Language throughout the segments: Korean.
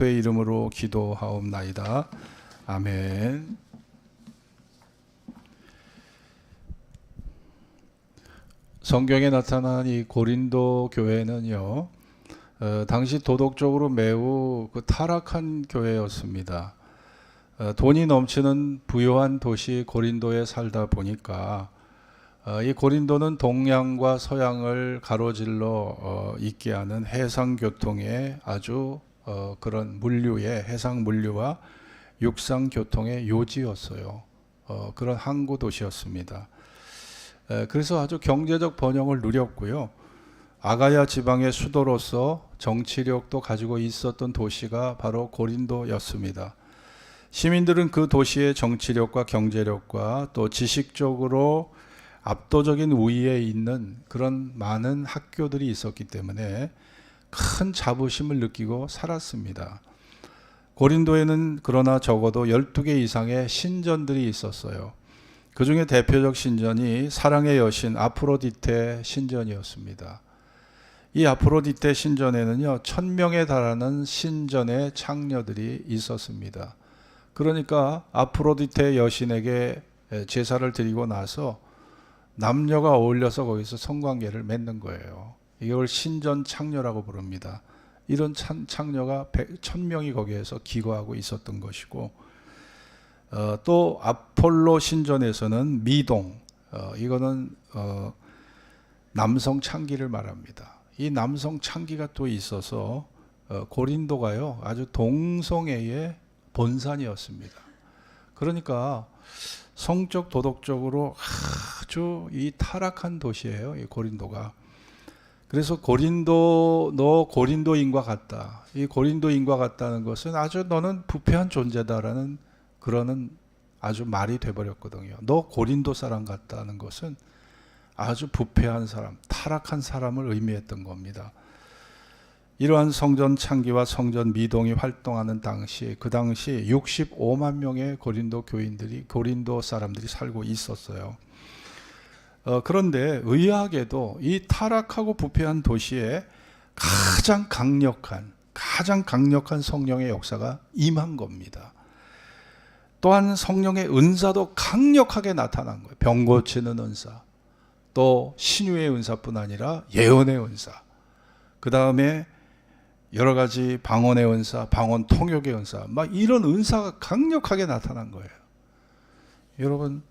주의 이름으로 기도하옵나이다. 아멘. 성경에 나타난 이 고린도 교회는요, 당시 도덕적으로 매우 타락한 교회였습니다. 돈이 넘치는 부유한 도시 고린도에 살다 보니까 이 고린도는 동양과 서양을 가로질러 있게 하는 해상 교통의 아주 그런 물류의 해상 물류와 육상 교통의 요지였어요. 그런 항구 도시였습니다. 그래서 아주 경제적 번영을 누렸고요. 아가야 지방의 수도로서 정치력도 가지고 있었던 도시가 바로 고린도였습니다. 시민들은 그 도시의 정치력과 경제력과 또 지식적으로 압도적인 우위에 있는 그런 많은 학교들이 있었기 때문에 큰 자부심을 느끼고 살았습니다. 고린도에는 그러나 적어도 12개 이상의 신전들이 있었어요. 그 중에 대표적 신전이 사랑의 여신 아프로디테 신전이었습니다. 이 아프로디테 신전에는요, 1000명에 달하는 신전의 창녀들이 있었습니다. 그러니까 아프로디테 여신에게 제사를 드리고 나서 남녀가 어울려서 거기서 성관계를 맺는 거예요. 이걸 신전 창녀라고 부릅니다. 이런 창녀가 1000명이 거기에서 기거하고 있었던 것이고, 또 아폴로 신전에서는 미동, 이거는 남성 창기를 말합니다. 이 남성 창기가 또 있어서 고린도가요, 아주 동성애의 본산이었습니다. 그러니까 성적 도덕적으로 아주 이 타락한 도시예요, 이 고린도가. 그래서 고린도, 너 고린도인과 같다. 이 고린도인과 같다는 것은 아주 너는 부패한 존재다라는 그러는 아주 말이 돼버렸거든요. 너 고린도 사람 같다는 것은 아주 부패한 사람, 타락한 사람을 의미했던 겁니다. 이러한 성전 창기와 성전 미동이 활동하는 당시, 그 당시 65만 명의 고린도 교인들이, 고린도 사람들이 살고 있었어요. 그런데 의아하게도 이 타락하고 부패한 도시에 가장 강력한 성령의 역사가 임한 겁니다. 또한 성령의 은사도 강력하게 나타난 거예요. 병 고치는 은사, 또 신유의 은사뿐 아니라 예언의 은사, 그 다음에 여러 가지 방언의 은사, 방언 통역의 은사, 막 이런 은사가 강력하게 나타난 거예요. 여러분,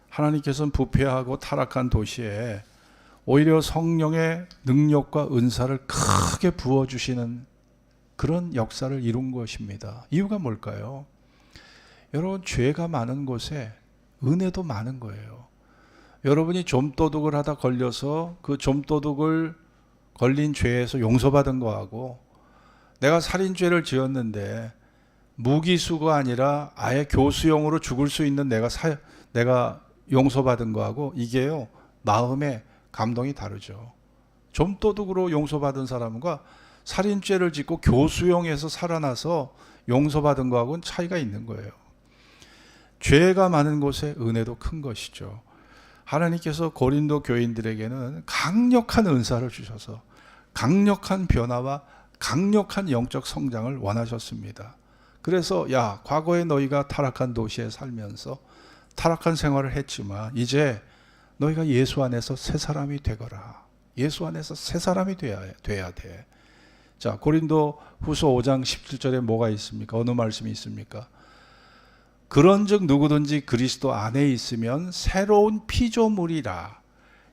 하나님께서는 부패하고 타락한 도시에 오히려 성령의 능력과 은사를 크게 부어주시는 그런 역사를 이룬 것입니다. 이유가 뭘까요? 여러분, 죄가 많은 곳에 은혜도 많은 거예요. 여러분이 좀도둑을 하다 걸려서 그 좀도둑을 걸린 죄에서 용서받은 거하고, 내가 살인죄를 지었는데 무기수가 아니라 아예 교수형으로 죽을 수 있는 내가 용서받은 거하고, 이게요, 마음의 감동이 다르죠. 좀도둑으로 용서받은 사람과 살인죄를 짓고 교수형에서 살아나서 용서받은 거하고는 차이가 있는 거예요. 죄가 많은 곳에 은혜도 큰 것이죠. 하나님께서 고린도 교인들에게는 강력한 은사를 주셔서 강력한 변화와 강력한 영적 성장을 원하셨습니다. 그래서 야, 과거에 너희가 타락한 도시에 살면서 타락한 생활을 했지만 이제 너희가 예수 안에서 새 사람이 되거라. 예수 안에서 새 사람이 돼야 돼. 자, 고린도 후서 5장 17절에 뭐가 있습니까? 어느 말씀이 있습니까? 그런즉 누구든지 그리스도 안에 있으면 새로운 피조물이라.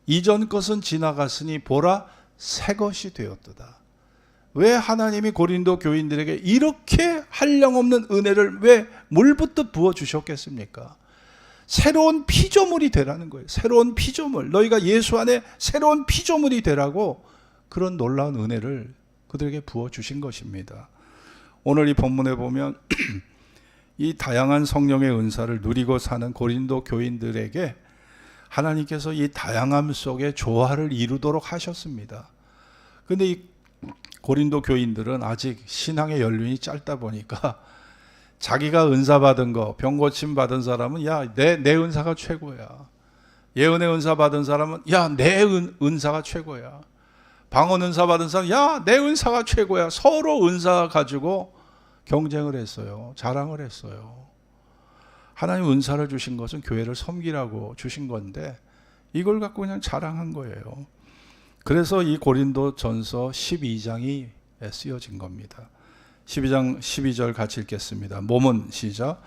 이전 것은 지나갔으니 보라, 새 것이 되었도다. 왜 하나님이 고린도 교인들에게 이렇게 한량없는 은혜를 왜 물부터 부어주셨겠습니까? 새로운 피조물이 되라는 거예요. 새로운 피조물. 너희가 예수 안에 새로운 피조물이 되라고 그런 놀라운 은혜를 그들에게 부어주신 것입니다. 오늘 이 본문에 보면 이 다양한 성령의 은사를 누리고 사는 고린도 교인들에게 하나님께서 이 다양함 속에 조화를 이루도록 하셨습니다. 그런데 이 고린도 교인들은 아직 신앙의 연륜이 짧다 보니까 자기가 은사 받은 거, 병 고침 받은 사람은 야, 내 은사가 최고야. 예언의 은사 받은 사람은 야, 내 은사가 최고야. 방언 은사 받은 사람은 야, 내 은사가 최고야. 서로 은사 가지고 경쟁을 했어요. 자랑을 했어요. 하나님 은사를 주신 것은 교회를 섬기라고 주신 건데 이걸 갖고 그냥 자랑한 거예요. 그래서 이 고린도전서 12장이 쓰여진 겁니다. 12장 12절 같이 읽겠습니다. 몸은 시작.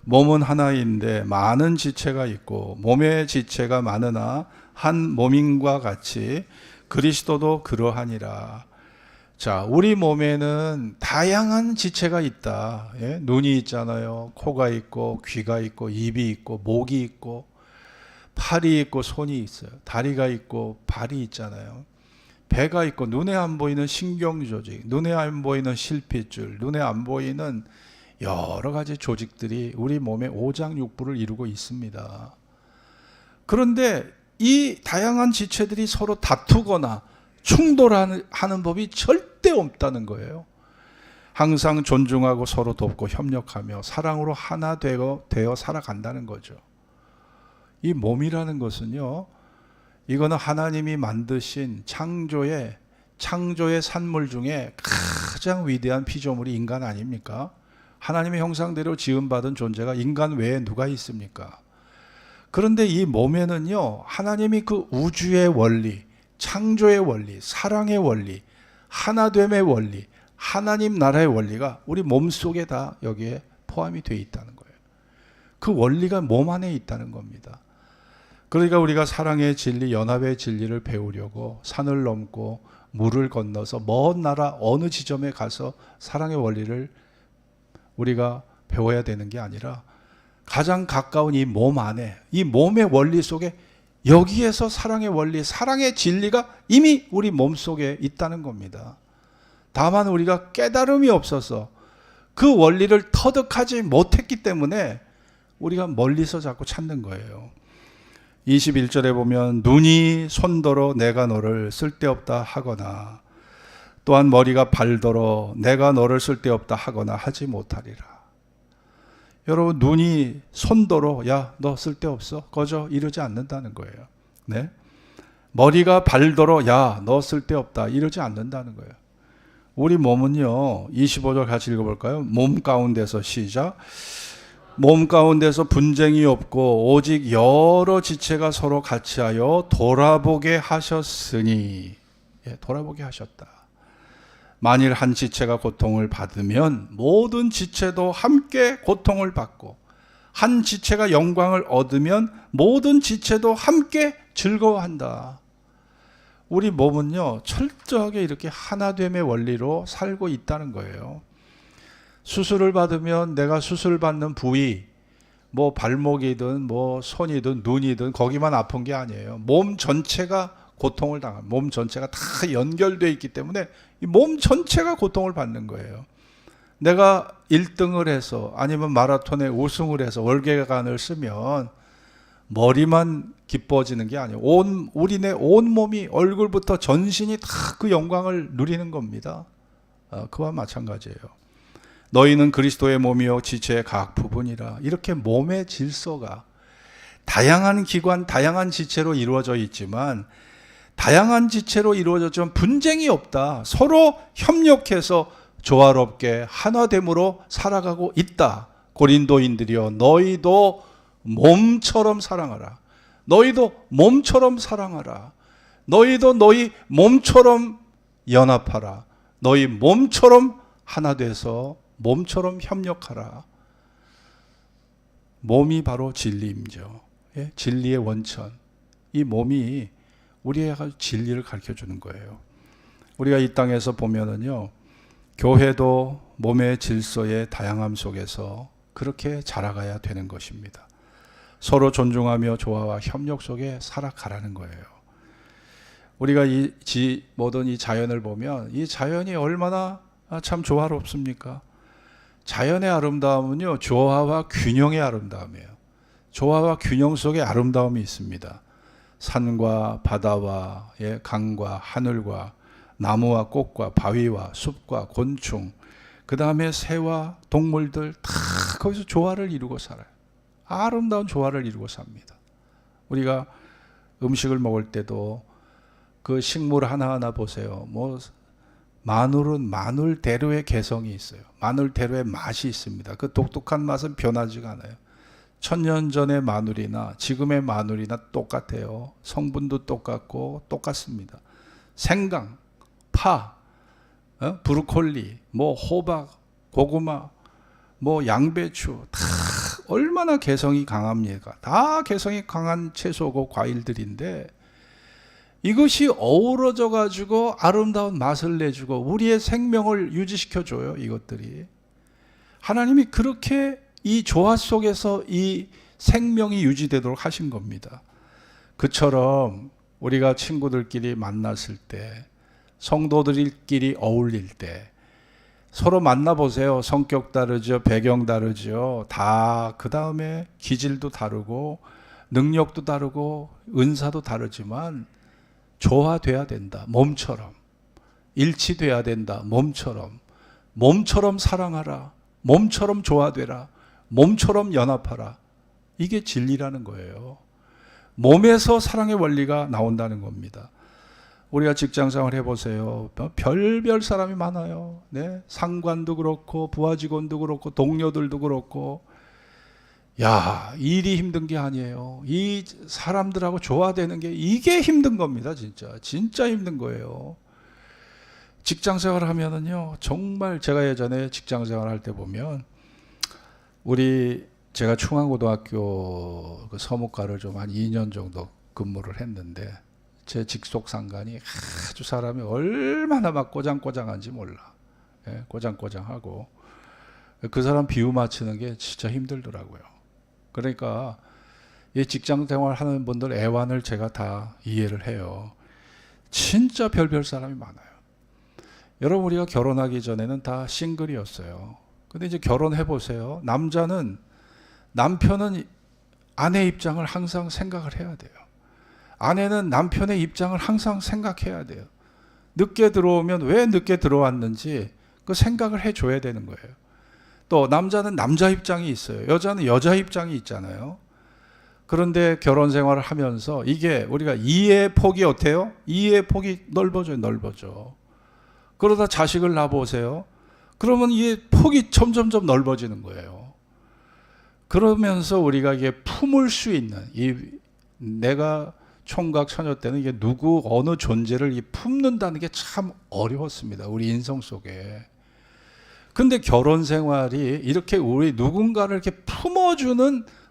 몸은 하나인데 많은 지체가 있고 몸의 지체가 많으나 한 몸인과 같이 그리스도도 그러하니라. 자, 우리 몸에는 다양한 지체가 있다. 예? 눈이 있잖아요. 코가 있고 귀가 있고 입이 있고 목이 있고 팔이 있고 손이 있어요. 다리가 있고 발이 있잖아요. 배가 있고 눈에 안 보이는 신경조직, 눈에 안 보이는 실핏줄, 눈에 안 보이는 여러 가지 조직들이 우리 몸의 오장육부를 이루고 있습니다. 그런데 이 다양한 지체들이 서로 다투거나 충돌하는 법이 절대 없다는 거예요. 항상 존중하고 서로 돕고 협력하며 사랑으로 하나 되어 살아간다는 거죠. 이 몸이라는 것은요, 이거는 하나님이 만드신 창조의 산물 중에 가장 위대한 피조물이 인간 아닙니까? 하나님의 형상대로 지음받은 존재가 인간 외에 누가 있습니까? 그런데 이 몸에는요, 하나님이 그 우주의 원리, 창조의 원리, 사랑의 원리, 하나됨의 원리, 하나님 나라의 원리가 우리 몸 속에 다 여기에 포함이 되어 있다는 거예요. 그 원리가 몸 안에 있다는 겁니다. 그러니까 우리가 사랑의 진리, 연합의 진리를 배우려고 산을 넘고 물을 건너서 먼 나라 어느 지점에 가서 사랑의 원리를 우리가 배워야 되는 게 아니라 가장 가까운 이 몸 안에, 이 몸의 원리 속에 여기에서 사랑의 원리, 사랑의 진리가 이미 우리 몸 속에 있다는 겁니다. 다만 우리가 깨달음이 없어서 그 원리를 터득하지 못했기 때문에 우리가 멀리서 자꾸 찾는 거예요. 21절에 보면 눈이 손더러 내가 너를 쓸데없다 하거나 또한 머리가 발더러 내가 너를 쓸데없다 하거나 하지 못하리라. 여러분, 눈이 손더러 야, 너 쓸데없어? 꺼져? 이러지 않는다는 거예요. 네? 머리가 발더러 야, 너 쓸데없다 이러지 않는다는 거예요. 우리 몸은요, 25절 같이 읽어볼까요? 몸 가운데서 시작. 몸 가운데서 분쟁이 없고 오직 여러 지체가 서로 같이하여 돌아보게 하셨으니, 돌아보게 하셨다. 만일 한 지체가 고통을 받으면 모든 지체도 함께 고통을 받고 한 지체가 영광을 얻으면 모든 지체도 함께 즐거워한다. 우리 몸은요, 철저하게 이렇게 하나됨의 원리로 살고 있다는 거예요. 수술을 받으면 내가 수술받는 부위, 뭐 발목이든 뭐 손이든 눈이든 거기만 아픈 게 아니에요. 몸 전체가 고통을 당한, 몸 전체가 다 연결되어 있기 때문에 이 몸 전체가 고통을 받는 거예요. 내가 1등을 해서 아니면 마라톤에 우승을 해서 월계관을 쓰면 머리만 기뻐지는 게 아니에요. 우리네 온 몸이 얼굴부터 전신이 다 그 영광을 누리는 겁니다. 그와 마찬가지예요. 너희는 그리스도의 몸이요 지체의 각 부분이라. 이렇게 몸의 질서가 다양한 기관, 다양한 지체로 이루어져 있지만 다양한 지체로 이루어졌지만 분쟁이 없다. 서로 협력해서 조화롭게 하나됨으로 살아가고 있다. 고린도인들이여, 너희도 몸처럼 사랑하라. 너희도 몸처럼 사랑하라. 너희도 너희 몸처럼 연합하라. 너희 몸처럼 하나 돼서 몸처럼 협력하라. 몸이 바로 진리임죠. 진리의 원천. 이 몸이 우리에게 진리를 가르쳐 주는 거예요. 우리가 이 땅에서 보면은요, 교회도 몸의 질서의 다양함 속에서 그렇게 자라가야 되는 것입니다. 서로 존중하며 조화와 협력 속에 살아가라는 거예요. 우리가 모든 이 자연을 보면 이 자연이 얼마나 참 조화롭습니까? 자연의 아름다움은요, 조화와 균형의 아름다움이에요. 조화와 균형 속에 아름다움이 있습니다. 산과 바다와 강과 하늘과 나무와 꽃과 바위와 숲과 곤충, 그 다음에 새와 동물들 다 거기서 조화를 이루고 살아요. 아름다운 조화를 이루고 삽니다. 우리가 음식을 먹을 때도 그 식물 하나하나 보세요. 뭐 마늘은 마늘대로의 개성이 있어요. 마늘대로의 맛이 있습니다. 그 독특한 맛은 변하지가 않아요. 1000년 전의 마늘이나 지금의 마늘이나 똑같아요. 성분도 똑같고 똑같습니다. 생강, 파, 브로콜리, 뭐 호박, 고구마, 뭐 양배추 다 얼마나 개성이 강합니까? 다 개성이 강한 채소고 과일들인데 이것이 어우러져 가지고 아름다운 맛을 내주고 우리의 생명을 유지시켜 줘요. 이것들이 하나님이 그렇게 이 조화 속에서 이 생명이 유지되도록 하신 겁니다. 그처럼 우리가 친구들끼리 만났을 때, 성도들끼리 어울릴 때 서로 만나보세요. 성격 다르죠, 배경 다르죠. 다 그 다음에 기질도 다르고 능력도 다르고 은사도 다르지만 조화돼야 된다. 몸처럼 일치돼야 된다. 몸처럼 사랑하라. 몸처럼 조화되라. 몸처럼 연합하라. 이게 진리라는 거예요. 몸에서 사랑의 원리가 나온다는 겁니다. 우리가 직장생활 해보세요. 별별 사람이 많아요. 네? 상관도 그렇고 부하 직원도 그렇고 동료들도 그렇고. 야, 일이 힘든 게 아니에요. 이 사람들하고 조화되는 게 이게 힘든 겁니다. 진짜 힘든 거예요. 직장생활 하면은요, 정말 제가 예전에 직장생활 할 때 보면 제가 충안고등학교 그 서무과를 좀 한 2년 정도 근무를 했는데 제 직속 상관이 아주 사람이 얼마나 막 꼬장꼬장한지 몰라. 예, 꼬장꼬장하고 그 사람 비유 맞추는 게 진짜 힘들더라고요. 그러니까 이 직장 생활 하는 분들 애환을 제가 다 이해를 해요. 진짜 별별 사람이 많아요. 여러분, 우리가 결혼하기 전에는 다 싱글이었어요. 근데 이제 결혼해 보세요. 남자는 남편은 아내 입장을 항상 생각을 해야 돼요. 아내는 남편의 입장을 항상 생각해야 돼요. 늦게 들어오면 왜 늦게 들어왔는지 그 생각을 해줘야 되는 거예요. 또 남자는 남자 입장이 있어요. 여자는 여자 입장이 있잖아요. 그런데 결혼 생활을 하면서 이게 우리가 이해의 폭이 어때요? 이해의 폭이 넓어져. 그러다 자식을 낳아보세요. 그러면 이게 폭이 점점점 넓어지는 거예요. 그러면서 우리가 이게 품을 수 있는, 내가 총각 처녀 때는 이게 어느 존재를 품는다는 게 참 어려웠습니다. 우리 인성 속에. 근데 결혼 생활이 이렇게 우리 누군가를 이렇게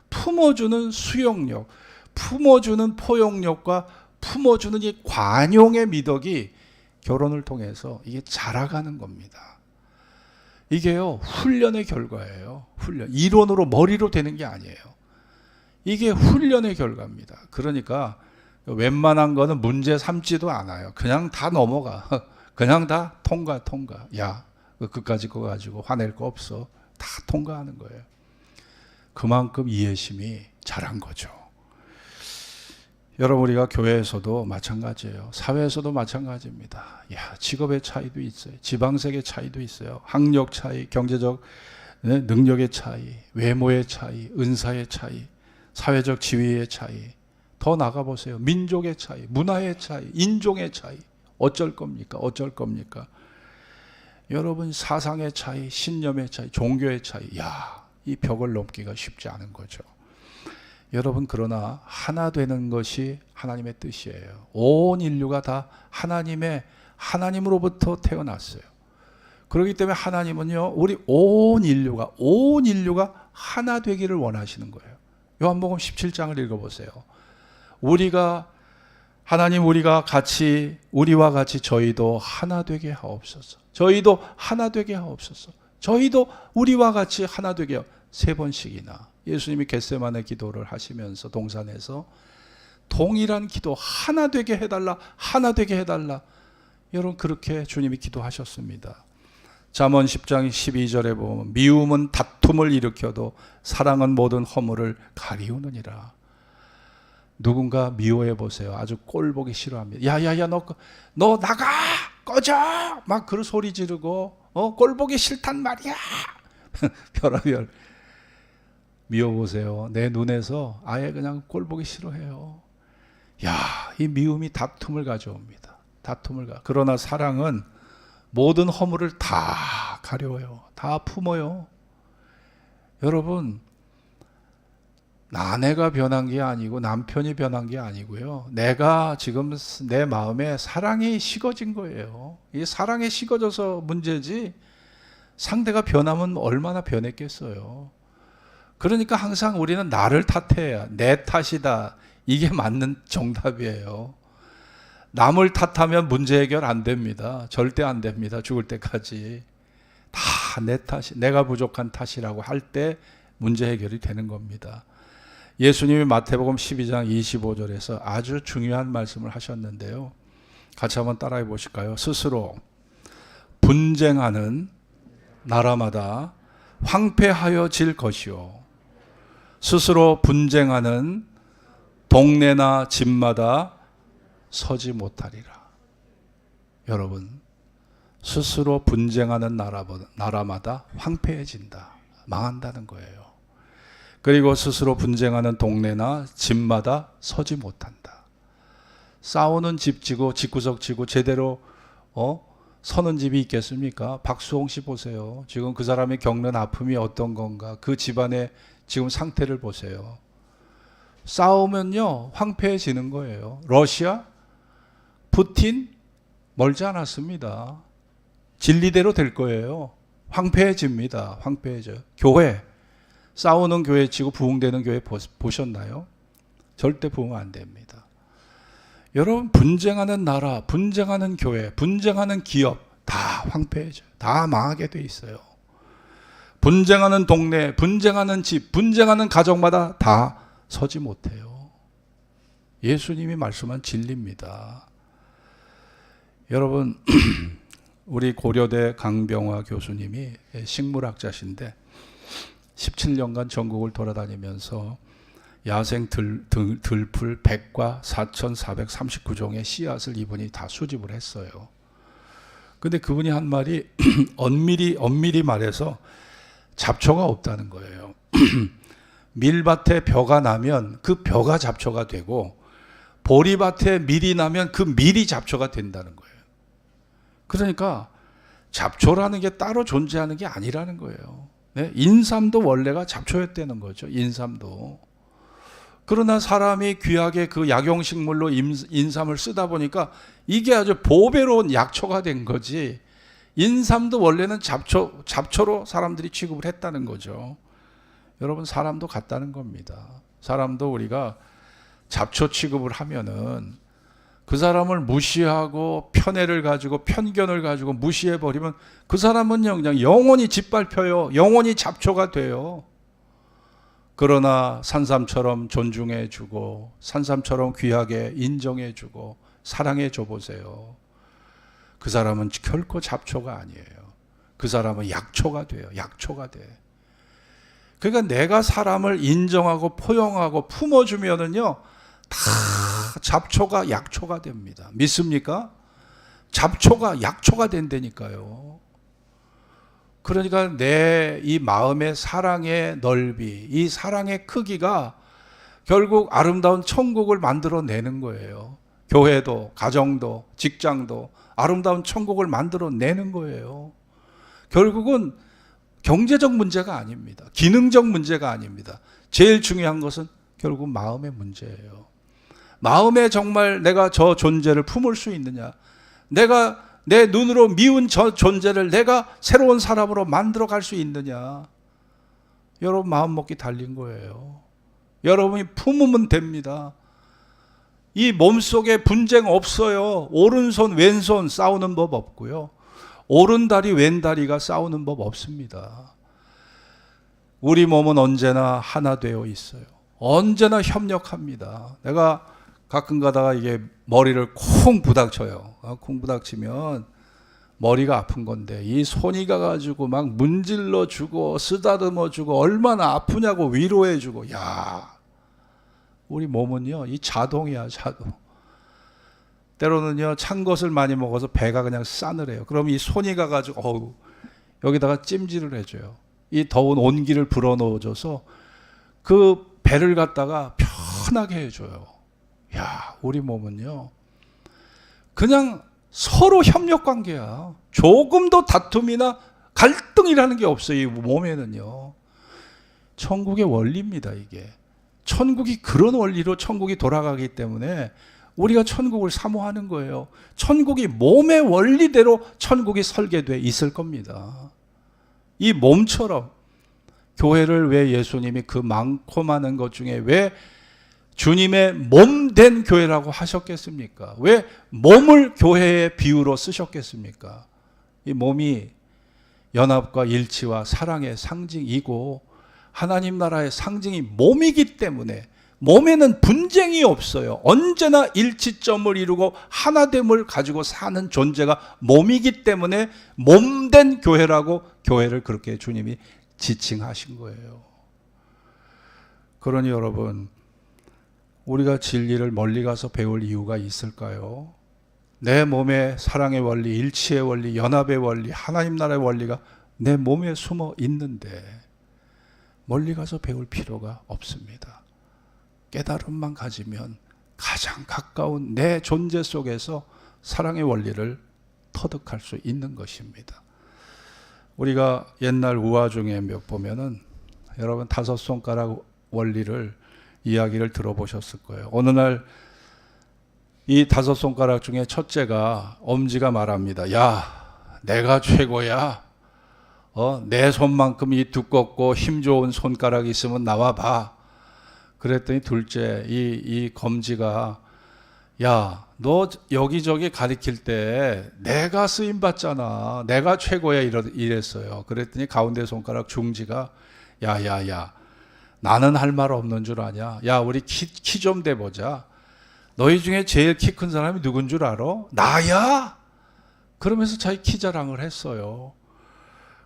품어주는 수용력, 품어주는 포용력과 품어주는 이 관용의 미덕이 결혼을 통해서 이게 자라가는 겁니다. 이게요, 훈련의 결과예요. 이론으로 머리로 되는 게 아니에요. 이게 훈련의 결과입니다. 그러니까 웬만한 거는 문제 삼지도 않아요. 그냥 다 넘어가. 그냥 다 통과. 야, 그까짓 거 가지고 화낼 거 없어. 다 통과하는 거예요. 그만큼 이해심이 자란 거죠. 여러분, 우리가 교회에서도 마찬가지예요. 사회에서도 마찬가지입니다. 직업의 차이도 있어요. 지방색의 차이도 있어요. 학력 차이, 경제적 능력의 차이, 외모의 차이, 은사의 차이, 사회적 지위의 차이. 더 나가보세요. 민족의 차이, 문화의 차이, 인종의 차이. 어쩔 겁니까? 여러분, 사상의 차이, 신념의 차이, 종교의 차이. 이 벽을 넘기가 쉽지 않은 거죠. 여러분, 그러나 하나 되는 것이 하나님의 뜻이에요. 온 인류가 다 하나님으로부터 태어났어요. 그렇기 때문에 하나님은요, 우리 온 인류가 하나 되기를 원하시는 거예요. 요한복음 17장을 읽어보세요. 우리와 같이 저희도 하나 되게 하옵소서. 저희도 우리와 같이 하나 되게 하옵소서. 3번씩이나 예수님이 겟세마네 기도를 하시면서 동산에서 동일한 기도, 하나 되게 해달라. 여러분, 그렇게 주님이 기도하셨습니다. 잠언 10장 12절에 보면 미움은 다툼을 일으켜도 사랑은 모든 허물을 가리우느니라. 누군가 미워해 보세요. 아주 꼴 보기 싫어합니다. 야야야, 너 나가, 꺼져, 막 그런 소리 지르고 꼴 보기 싫단 말이야. 별하별 미워 보세요. 내 눈에서 아예 그냥 꼴 보기 싫어해요. 이 미움이 다툼을 가져옵니다. 그러나 사랑은 모든 허물을 다 가려워요. 다 품어요. 여러분, 아내가 변한 게 아니고 남편이 변한 게 아니고요. 내가 지금 내 마음에 사랑이 식어진 거예요. 이 사랑이 식어져서 문제지 상대가 변하면 얼마나 변했겠어요. 그러니까 항상 우리는 나를 탓해야 내 탓이다. 이게 맞는 정답이에요. 남을 탓하면 문제 해결 안 됩니다. 절대 안 됩니다. 죽을 때까지. 다 내 탓이, 내가 부족한 탓이라고 할 때 문제 해결이 되는 겁니다. 예수님이 마태복음 12장 25절에서 아주 중요한 말씀을 하셨는데요. 같이 한번 따라해 보실까요? 스스로 분쟁하는 나라마다 황폐하여질 것이요, 스스로 분쟁하는 동네나 집마다 서지 못하리라. 여러분, 스스로 분쟁하는 나라마다 황폐해진다. 망한다는 거예요. 그리고 스스로 분쟁하는 동네나 집마다 서지 못한다. 싸우는 집 지고 집구석 지고 제대로 서는 집이 있겠습니까? 박수홍 씨 보세요. 지금 그 사람이 겪는 아픔이 어떤 건가? 그 집안의 지금 상태를 보세요. 싸우면요 황폐해지는 거예요. 러시아, 푸틴 멀지 않았습니다. 진리대로 될 거예요. 황폐해집니다. 황폐해져요. 교회, 싸우는 교회 치고 부흥되는 교회 보셨나요? 절대 부흥 안 됩니다. 여러분, 분쟁하는 나라, 분쟁하는 교회, 분쟁하는 기업 다 황폐해져요. 다 망하게 돼 있어요. 분쟁하는 동네, 분쟁하는 집, 분쟁하는 가정마다 다 서지 못해요. 예수님이 말씀한 진리입니다. 여러분, 우리 고려대 강병화 교수님이 식물학자신데 17년간 전국을 돌아다니면서 야생 들풀 100과 4,439종의 씨앗을 이분이 다 수집을 했어요. 근데 그분이 한 말이 엄밀히 말해서 잡초가 없다는 거예요. 밀밭에 벼가 나면 그 벼가 잡초가 되고, 보리밭에 밀이 나면 그 밀이 잡초가 된다는 거예요. 그러니까 잡초라는 게 따로 존재하는 게 아니라는 거예요. 네? 인삼도 원래가 잡초였다는 거죠. 인삼도. 그러나 사람이 귀하게 그 약용식물로 인삼을 쓰다 보니까 이게 아주 보배로운 약초가 된 거지, 인삼도 원래는 잡초로 사람들이 취급을 했다는 거죠. 여러분, 사람도 같다는 겁니다. 사람도 우리가 잡초 취급을 하면은 그 사람을 무시하고 편애를 가지고 편견을 가지고 무시해버리면 그 사람은 그냥 영원히 짓밟혀요. 영원히 잡초가 돼요. 그러나 산삼처럼 존중해주고 산삼처럼 귀하게 인정해주고 사랑해줘 보세요. 그 사람은 결코 잡초가 아니에요. 그 사람은 약초가 돼요. 약초가 돼. 그러니까 내가 사람을 인정하고 포용하고 품어주면은요, 다 잡초가 약초가 됩니다. 믿습니까? 잡초가 약초가 된다니까요. 그러니까 내 이 마음의 사랑의 넓이, 이 사랑의 크기가 결국 아름다운 천국을 만들어내는 거예요. 교회도, 가정도, 직장도 아름다운 천국을 만들어내는 거예요. 결국은 경제적 문제가 아닙니다. 기능적 문제가 아닙니다. 제일 중요한 것은 결국 마음의 문제예요. 마음에 정말 내가 저 존재를 품을 수 있느냐, 내가 내 눈으로 미운 저 존재를 내가 새로운 사람으로 만들어 갈 수 있느냐. 여러분, 마음 먹기 달린 거예요. 여러분이 품으면 됩니다. 이 몸속에 분쟁 없어요. 오른손 왼손 싸우는 법 없고요, 오른다리 왼다리가 싸우는 법 없습니다. 우리 몸은 언제나 하나 되어 있어요. 언제나 협력합니다. 내가 가끔 가다가 이게 머리를 콩 부닥쳐요. 콩 부닥치면 머리가 아픈 건데 이 손이 가가지고 막 문질러 주고 쓰다듬어 주고 얼마나 아프냐고 위로해 주고. 야, 우리 몸은요 이 자동이야, 자동. 때로는요 찬 것을 많이 먹어서 배가 그냥 싸늘해요. 그럼 이 손이 가가지고 여기다가 찜질을 해줘요. 이 더운 온기를 불어넣어줘서 그 배를 갖다가 편하게 해줘요. 야, 우리 몸은요 그냥 서로 협력 관계야. 조금도 다툼이나 갈등이라는 게 없어요. 이 몸에는요. 천국의 원리입니다, 이게. 천국이 그런 원리로 천국이 돌아가기 때문에 우리가 천국을 사모하는 거예요. 천국이 몸의 원리대로 천국이 설계되어 있을 겁니다. 이 몸처럼 교회를 왜 예수님이 그 많고 많은 것 중에 왜 주님의 몸 된 교회라고 하셨겠습니까? 왜 몸을 교회의 비유로 쓰셨겠습니까? 이 몸이 연합과 일치와 사랑의 상징이고 하나님 나라의 상징이 몸이기 때문에 몸에는 분쟁이 없어요. 언제나 일치점을 이루고 하나됨을 가지고 사는 존재가 몸이기 때문에 몸된 교회라고 교회를 그렇게 주님이 지칭하신 거예요. 그러니 여러분, 우리가 진리를 멀리 가서 배울 이유가 있을까요? 내 몸의 사랑의 원리, 일치의 원리, 연합의 원리, 하나님 나라의 원리가 내 몸에 숨어 있는데 멀리 가서 배울 필요가 없습니다. 깨달음만 가지면 가장 가까운 내 존재 속에서 사랑의 원리를 터득할 수 있는 것입니다. 우리가 옛날 우화 중에 몇 보면은 여러분 다섯 손가락 원리를 이야기를 들어보셨을 거예요. 어느 날 이 다섯 손가락 중에 첫째가 엄지가 말합니다. 야, 내가 최고야. 내 손만큼 이 두껍고 힘 좋은 손가락이 있으면 나와봐. 그랬더니 둘째 이 검지가 야, 너 여기저기 가리킬 때 내가 쓰임 받잖아. 내가 최고야 이랬어요. 그랬더니 가운데 손가락 중지가 야야야, 나는 할 말 없는 줄 아냐? 야, 우리 키 좀 대보자. 너희 중에 제일 키 큰 사람이 누군 줄 알아? 나야? 그러면서 자기 키 자랑을 했어요.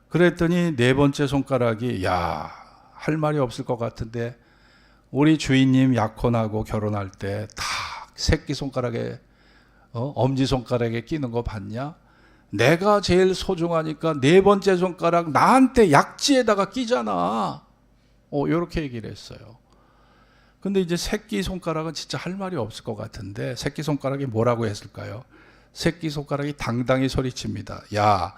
그랬더니 네 번째 손가락이 야, 할 말이 없을 것 같은데 우리 주인님 약혼하고 결혼할 때 다 새끼 손가락에 엄지손가락에 끼는 거 봤냐? 내가 제일 소중하니까 네 번째 손가락 나한테 약지에다가 끼잖아. 이렇게 얘기를 했어요. 근데 이제 새끼손가락은 진짜 할 말이 없을 것 같은데 새끼손가락이 뭐라고 했을까요? 새끼손가락이 당당히 소리칩니다. 야,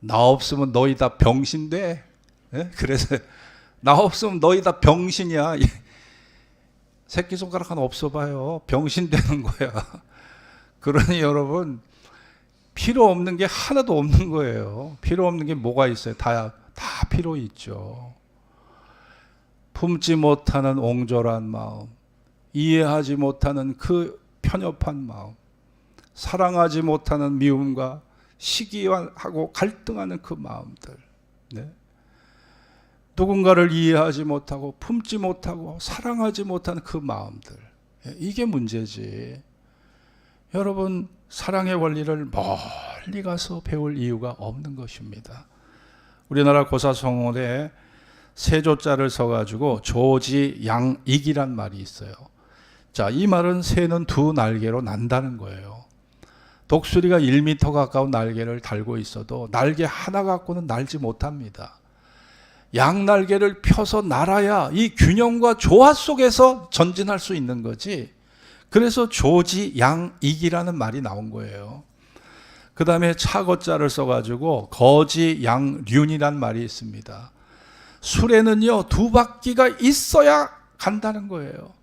나 없으면 너희 다 병신 돼. 그래서 나 없으면 너희 다 병신이야. 새끼손가락 하나 없어봐요. 병신 되는 거야. 그러니 여러분, 필요 없는 게 하나도 없는 거예요. 필요 없는 게 뭐가 있어요? 다 필요 있죠. 품지 못하는 옹졸한 마음, 이해하지 못하는 그 편협한 마음, 사랑하지 못하는 미움과 시기하고 갈등하는 그 마음들, 네? 누군가를 이해하지 못하고 품지 못하고 사랑하지 못하는 그 마음들, 이게 문제지. 여러분, 사랑의 원리를 멀리 가서 배울 이유가 없는 것입니다. 우리나라 고사성어에 세조자를 써가지고 조지양익이란 말이 있어요. 자, 이 말은 새는 두 날개로 난다는 거예요. 독수리가 1m 가까운 날개를 달고 있어도 날개 하나 갖고는 날지 못합니다. 양날개를 펴서 날아야 이 균형과 조화 속에서 전진할 수 있는 거지. 그래서 조지양익이라는 말이 나온 거예요. 그 다음에 차거자를 써가지고 거지양륜이란 말이 있습니다. 수레는요, 두 바퀴가 있어야 간다는 거예요.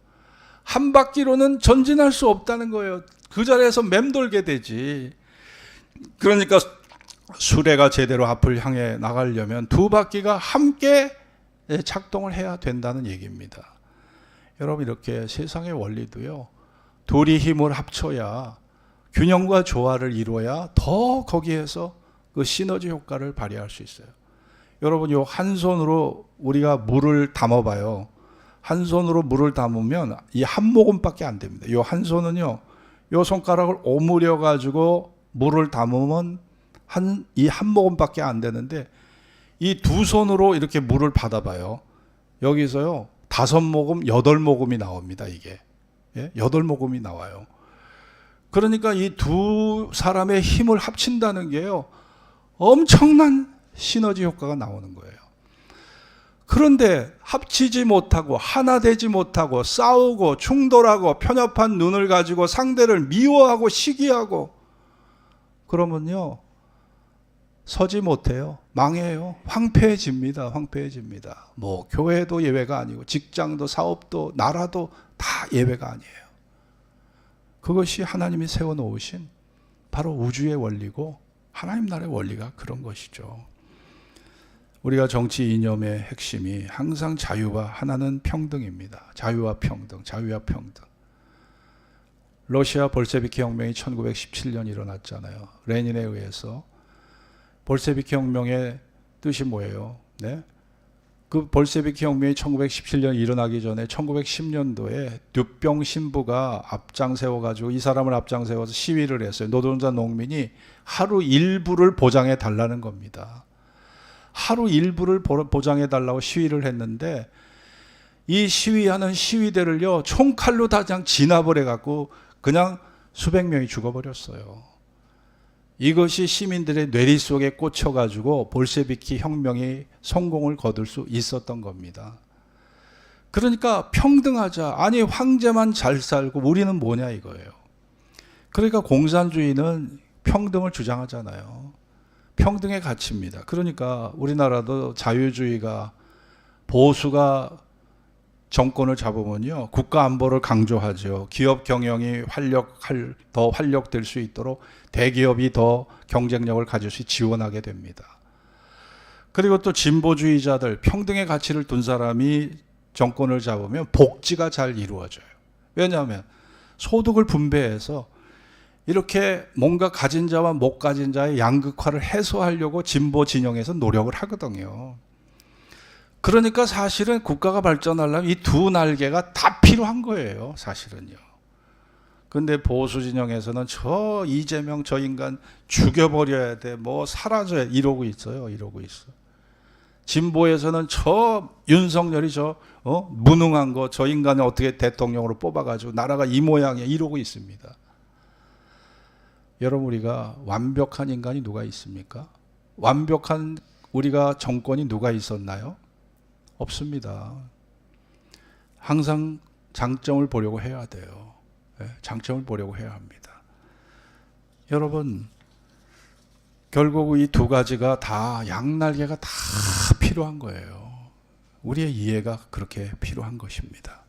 한 바퀴로는 전진할 수 없다는 거예요. 그 자리에서 맴돌게 되지. 그러니까 수레가 제대로 앞을 향해 나가려면 두 바퀴가 함께 작동을 해야 된다는 얘기입니다. 여러분, 이렇게 세상의 원리도요, 둘이 힘을 합쳐야 균형과 조화를 이루어야 더 거기에서 그 시너지 효과를 발휘할 수 있어요. 여러분, 요 한 손으로 우리가 물을 담아봐요. 한 손으로 물을 담으면 이 한 모금밖에 안 됩니다. 요 한 손은요, 요 손가락을 오므려 가지고 물을 담으면 이 한 모금밖에 안 되는데, 이 두 손으로 이렇게 물을 받아봐요. 여기서요 5모금, 8모금이 나옵니다. 이게 8모금이 나와요. 그러니까 이 두 사람의 힘을 합친다는 게요, 엄청난 시너지 효과가 나오는 거예요. 그런데 합치지 못하고 하나 되지 못하고 싸우고 충돌하고 편협한 눈을 가지고 상대를 미워하고 시기하고 그러면요 서지 못해요. 망해요. 황폐해집니다. 황폐해집니다. 뭐 교회도 예외가 아니고 직장도 사업도 나라도 다 예외가 아니에요. 그것이 하나님이 세워놓으신 바로 우주의 원리고 하나님 나라의 원리가 그런 것이죠. 우리가 정치 이념의 핵심이 항상 자유와 하나는 평등입니다. 자유와 평등, 자유와 평등. 러시아 볼셰비키 혁명이 1917년 일어났잖아요. 레닌에 의해서. 볼셰비키 혁명의 뜻이 뭐예요? 네? 그 볼셰비키 혁명이 1917년 일어나기 전에 1910년도에 듀병 신부가 앞장세워가지고 이 사람을 앞장세워서 시위를 했어요. 노동자 농민이 하루 일부를 보장해 달라는 겁니다. 하루 일부를 보장해 달라고 시위를 했는데 이 시위하는 시위대를요 총칼로 다 그냥 진압을 해갖고 그냥 수백 명이 죽어버렸어요. 이것이 시민들의 뇌리 속에 꽂혀가지고 볼셰비키 혁명이 성공을 거둘 수 있었던 겁니다. 그러니까 평등하자. 아니 황제만 잘 살고 우리는 뭐냐 이거예요. 그러니까 공산주의는 평등을 주장하잖아요. 평등의 가치입니다. 그러니까 우리나라도 자유주의가 보수가 정권을 잡으면요 국가 안보를 강조하죠. 기업 경영이 더 활력될 수 있도록 대기업이 더 경쟁력을 가질 수 지원하게 됩니다. 그리고 또 진보주의자들 평등의 가치를 둔 사람이 정권을 잡으면 복지가 잘 이루어져요. 왜냐하면 소득을 분배해서 이렇게 뭔가 가진 자와 못 가진 자의 양극화를 해소하려고 진보 진영에서 노력을 하거든요. 그러니까 사실은 국가가 발전하려면 이 두 날개가 다 필요한 거예요. 사실은요. 근데 보수 진영에서는 저 이재명 저 인간 죽여버려야 돼. 뭐 사라져야 이러고 있어요. 이러고 있어. 진보에서는 저 윤석열이 무능한 거 저 인간을 어떻게 대통령으로 뽑아가지고 나라가 이 모양이야. 이러고 있습니다. 여러분 우리가 완벽한 인간이 누가 있습니까? 완벽한 우리가 정권이 누가 있었나요? 없습니다. 항상 장점을 보려고 해야 돼요. 장점을 보려고 해야 합니다. 여러분 결국 이 두 가지가 다 양날개가 다 필요한 거예요. 우리의 이해가 그렇게 필요한 것입니다.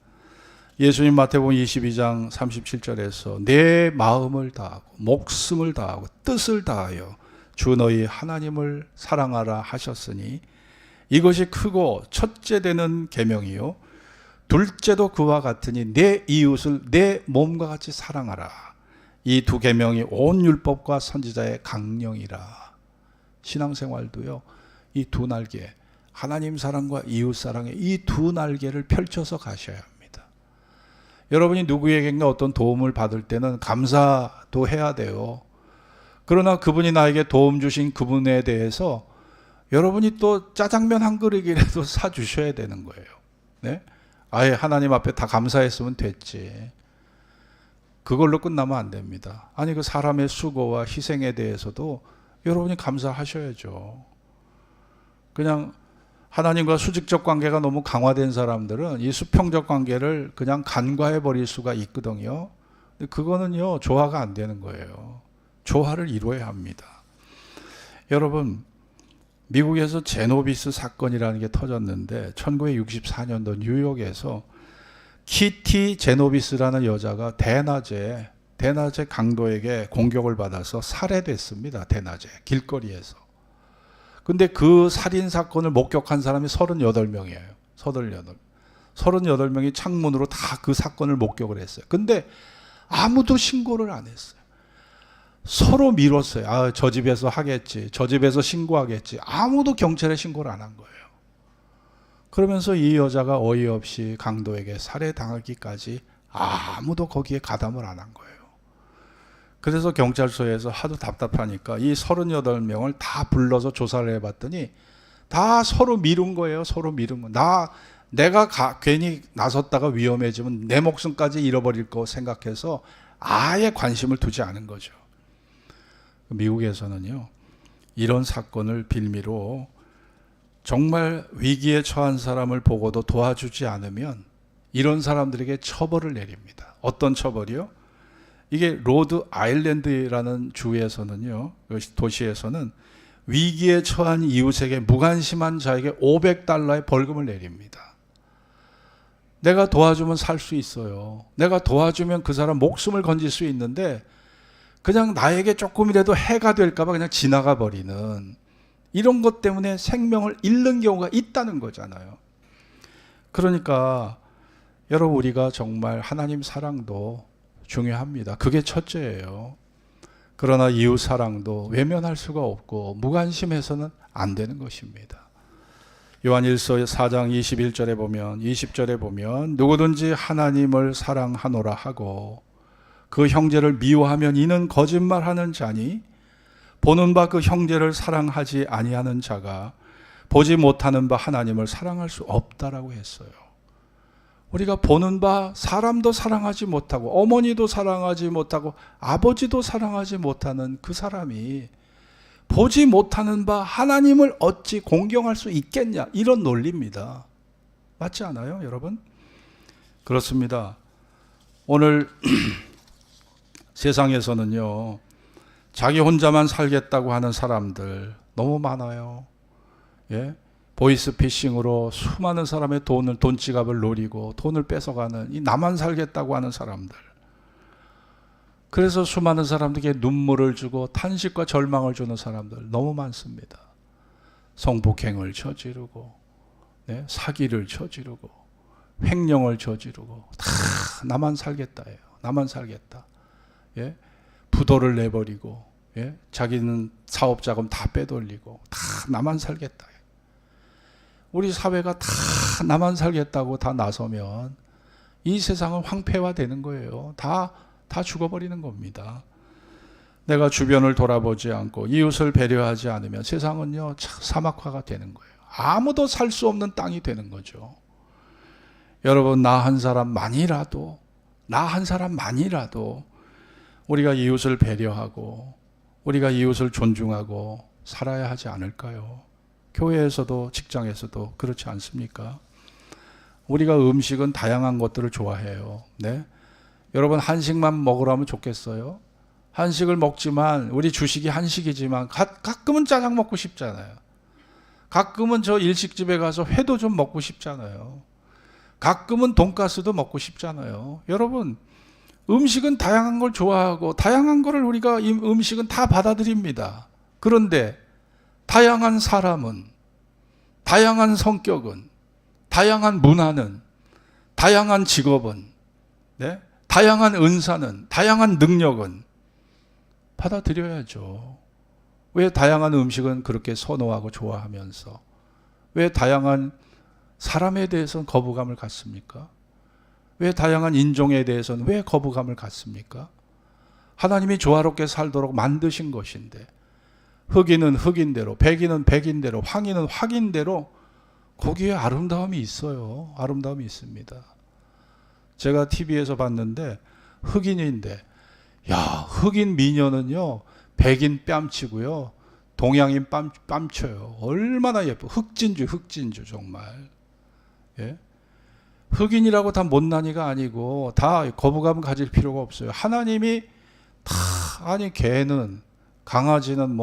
예수님 마태복음 22장 37절에서 내 마음을 다하고 목숨을 다하고 뜻을 다하여 주 너희 하나님을 사랑하라 하셨으니 이것이 크고 첫째 되는 계명이요 둘째도 그와 같으니 내 이웃을 내 몸과 같이 사랑하라. 이 두 계명이 온 율법과 선지자의 강령이라. 신앙생활도요 이 두 날개 하나님 사랑과 이웃 사랑의 이 두 날개를 펼쳐서 가셔야 합니다. 여러분이 누구에게인가 어떤 도움을 받을 때는 감사도 해야 돼요. 그러나 그분이 나에게 도움 주신 그분에 대해서 여러분이 또 짜장면 한 그릇이라도 사주셔야 되는 거예요. 네? 아예 하나님 앞에 다 감사했으면 됐지. 그걸로 끝나면 안 됩니다. 아니 그 사람의 수고와 희생에 대해서도 여러분이 감사하셔야죠. 그냥 하나님과 수직적 관계가 너무 강화된 사람들은 이 수평적 관계를 그냥 간과해 버릴 수가 있거든요. 근데 그거는요 조화가 안 되는 거예요. 조화를 이루어야 합니다. 여러분 미국에서 제노비스 사건이라는 게 터졌는데 1964년도 뉴욕에서 키티 제노비스라는 여자가 대낮에 강도에게 공격을 받아서 살해됐습니다. 대낮에 길거리에서. 근데 그 살인 사건을 목격한 사람이 38명이에요. 38명이 창문으로 다 그 사건을 목격을 했어요. 근데 아무도 신고를 안 했어요. 서로 미뤘어요. 아, 저 집에서 하겠지. 저 집에서 신고하겠지. 아무도 경찰에 신고를 안 한 거예요. 그러면서 이 여자가 어이없이 강도에게 살해당하기까지 아무도 거기에 가담을 안 한 거예요. 그래서 경찰서에서 하도 답답하니까 이 38명을 다 불러서 조사를 해봤더니 다 서로 미룬 거예요. 서로 미룬 거. 내가 괜히 나섰다가 위험해지면 내 목숨까지 잃어버릴 거 생각해서 아예 관심을 두지 않은 거죠. 미국에서는요, 이런 사건을 빌미로 정말 위기에 처한 사람을 보고도 도와주지 않으면 이런 사람들에게 처벌을 내립니다. 어떤 처벌이요? 이게 로드 아일랜드라는 주에서는요, 도시에서는 위기에 처한 이웃에게 무관심한 자에게 $500의 벌금을 내립니다. 내가 도와주면 살 수 있어요. 내가 도와주면 그 사람 목숨을 건질 수 있는데 그냥 나에게 조금이라도 해가 될까 봐 그냥 지나가 버리는 이런 것 때문에 생명을 잃는 경우가 있다는 거잖아요. 그러니까 여러분, 우리가 정말 하나님 사랑도 중요합니다. 그게 첫째예요. 그러나 이웃 사랑도 외면할 수가 없고 무관심해서는 안 되는 것입니다. 요한일서 4장 21절에 보면, 20절에 보면 누구든지 하나님을 사랑하노라 하고 그 형제를 미워하면 이는 거짓말하는 자니 보는 바 그 형제를 사랑하지 아니하는 자가 보지 못하는 바 하나님을 사랑할 수 없다라고 했어요. 우리가 보는 바 사람도 사랑하지 못하고 어머니도 사랑하지 못하고 아버지도 사랑하지 못하는 그 사람이 보지 못하는 바 하나님을 어찌 공경할 수 있겠냐, 이런 논리입니다. 맞지 않아요, 여러분? 그렇습니다. 오늘 세상에서는요, 자기 혼자만 살겠다고 하는 사람들 너무 많아요. 예? 보이스피싱으로 수많은 사람의 돈 지갑을 노리고 돈을 뺏어가는 이 나만 살겠다고 하는 사람들. 그래서 수많은 사람들에게 눈물을 주고 탄식과 절망을 주는 사람들 너무 많습니다. 성폭행을 저지르고, 네? 사기를 저지르고, 횡령을 저지르고, 다 나만 살겠다예요. 나만 살겠다. 예? 부도를 내버리고, 예? 자기는 사업자금 다 빼돌리고, 다 나만 살겠다. 우리 사회가 다 나만 살겠다고 다 나서면 이 세상은 황폐화되는 거예요. 다 죽어버리는 겁니다. 내가 주변을 돌아보지 않고 이웃을 배려하지 않으면 세상은요, 사막화가 되는 거예요. 아무도 살 수 없는 땅이 되는 거죠. 여러분, 나 한 사람만이라도 우리가 이웃을 배려하고 우리가 이웃을 존중하고 살아야 하지 않을까요? 교회에서도 직장에서도 그렇지 않습니까? 우리가 음식은 다양한 것들을 좋아해요. 네? 여러분, 한식만 먹으라면 좋겠어요? 한식을 먹지만 우리 주식이 한식이지만 가끔은 짜장 먹고 싶잖아요. 가끔은 저 일식집에 가서 회도 좀 먹고 싶잖아요. 가끔은 돈가스도 먹고 싶잖아요. 여러분, 음식은 다양한 걸 좋아하고 다양한 거를 우리가 이 음식은 다 받아들입니다. 그런데 다양한 사람은, 다양한 성격은, 다양한 문화는, 다양한 직업은, 네? 다양한 은사는, 다양한 능력은 받아들여야죠. 왜 다양한 음식은 그렇게 선호하고 좋아하면서 왜 다양한 사람에 대해서는 거부감을 갖습니까? 왜 다양한 인종에 대해서는 왜 거부감을 갖습니까? 하나님이 조화롭게 살도록 만드신 것인데 흑인은 흑인대로, 백인은 백인대로, 황인은 황인대로 거기에 아름다움이 있어요. 아름다움이 있습니다. 제가 TV에서 봤는데 흑인인데, 야, 흑인 미녀는요 백인 뺨치고요 동양인 뺨쳐요. 얼마나 예뻐. 흑진주 정말. 예? 흑인이라고 다 못난이가 아니고 다 거부감 가질 필요가 없어요. 하나님이 다, 아니 개는, 강아지는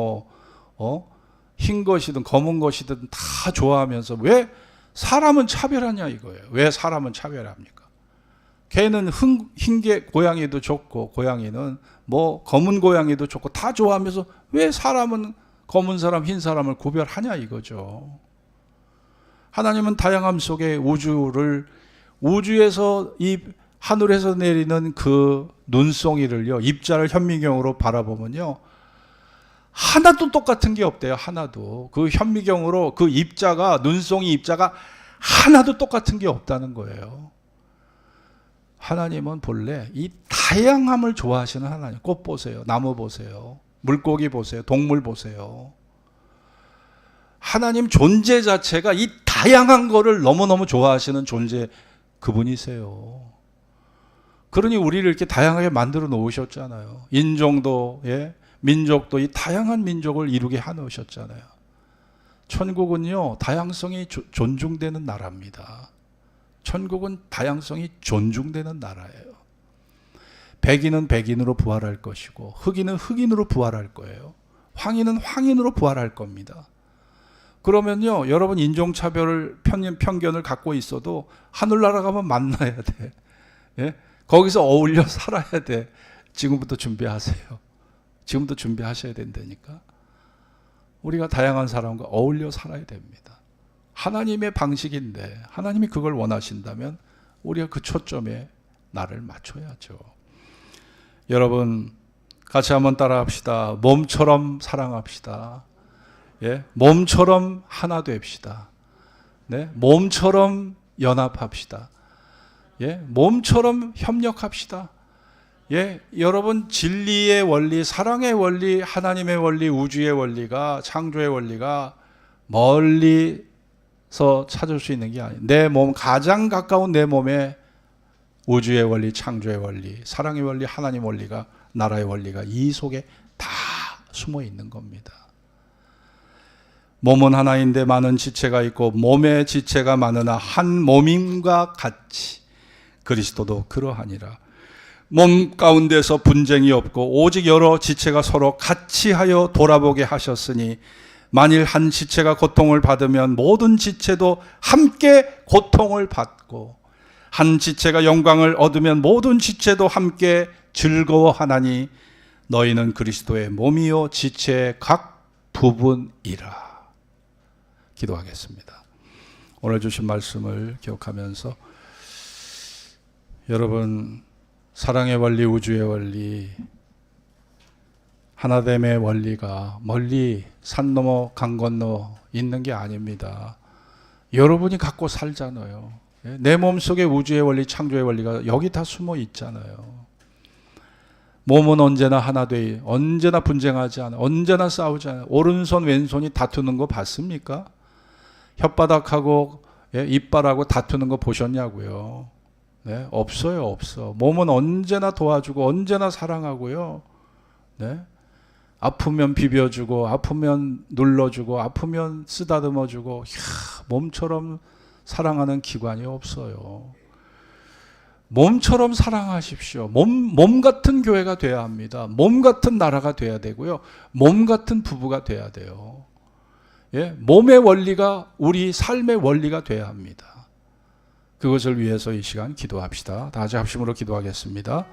흰 것이든 검은 것이든 다 좋아하면서 왜 사람은 차별하냐 이거예요. 왜 사람은 차별합니까? 개는 흰개 고양이도 좋고 고양이는 검은 고양이도 좋고 다 좋아하면서 왜 사람은 검은 사람 흰 사람을 구별하냐 이거죠. 하나님은 다양함 속에 우주에서 이 하늘에서 내리는 그 눈송이를요, 입자를 현미경으로 바라보면요 하나도 똑같은 게 없대요. 하나도. 그 현미경으로 그 입자가, 눈송이 입자가 하나도 똑같은 게 없다는 거예요. 하나님은 본래 이 다양함을 좋아하시는 하나님. 꽃 보세요. 나무 보세요. 물고기 보세요. 동물 보세요. 하나님 존재 자체가 이 다양한 거를 너무너무 좋아하시는 존재, 그분이세요. 그러니 우리를 이렇게 다양하게 만들어 놓으셨잖아요. 인종도, 예, 민족도 이 다양한 민족을 이루게 해놓으셨잖아요. 천국은요, 다양성이 존중되는 나라입니다. 천국은 다양성이 존중되는 나라예요. 백인은 백인으로 부활할 것이고 흑인은 흑인으로 부활할 거예요. 황인은 황인으로 부활할 겁니다. 그러면요, 여러분 인종차별 편견을 갖고 있어도 하늘나라 가면 만나야 돼. 예? 거기서 어울려 살아야 돼. 지금부터 준비하세요. 지금부터 준비하셔야 된다니까. 우리가 다양한 사람과 어울려 살아야 됩니다. 하나님의 방식인데 하나님이 그걸 원하신다면 우리가 그 초점에 나를 맞춰야죠. 여러분 같이 한번 따라합시다. 몸처럼 사랑합시다. 예? 몸처럼 하나 됩시다. 네? 몸처럼 연합합시다. 예? 몸처럼 협력합시다. 예? 여러분 진리의 원리, 사랑의 원리, 하나님의 원리, 우주의 원리가, 창조의 원리가 멀리서 찾을 수 있는 게 아니에요. 내 몸, 가장 가까운 내 몸에 우주의 원리, 창조의 원리, 사랑의 원리, 하나님의 원리가, 나라의 원리가 이 속에 다 숨어 있는 겁니다. 몸은 하나인데 많은 지체가 있고 몸의 지체가 많으나 한 몸임과 같이 그리스도도 그러하니라. 몸 가운데서 분쟁이 없고 오직 여러 지체가 서로 같이 하여 돌아보게 하셨으니 만일 한 지체가 고통을 받으면 모든 지체도 함께 고통을 받고 한 지체가 영광을 얻으면 모든 지체도 함께 즐거워하나니 너희는 그리스도의 몸이요 지체의 각 부분이라. 기도하겠습니다. 오늘 주신 말씀을 기억하면서 여러분 사랑의 원리, 우주의 원리, 하나됨의 원리가 멀리 산 넘어 강 건너 있는 게 아닙니다. 여러분이 갖고 살잖아요. 내 몸속에 우주의 원리, 창조의 원리가 여기 다 숨어 있잖아요. 몸은 언제나 하나 돼, 언제나 분쟁하지 않아, 언제나 싸우지 않아. 오른손 왼손이 다투는 거 봤습니까? 혓바닥하고 이빨하고 다투는 거 보셨냐고요? 네, 없어요, 없어. 몸은 언제나 도와주고 언제나 사랑하고요. 네, 아프면 비벼주고, 아프면 눌러주고, 아프면 쓰다듬어주고, 몸처럼 사랑하는 기관이 없어요. 몸처럼 사랑하십시오. 몸 같은 교회가 돼야 합니다. 몸 같은 나라가 돼야 되고요. 몸 같은 부부가 돼야 돼요. 예? 몸의 원리가 우리 삶의 원리가 돼야 합니다. 그것을 위해서 이 시간 기도합시다. 다 같이 합심으로 기도하겠습니다.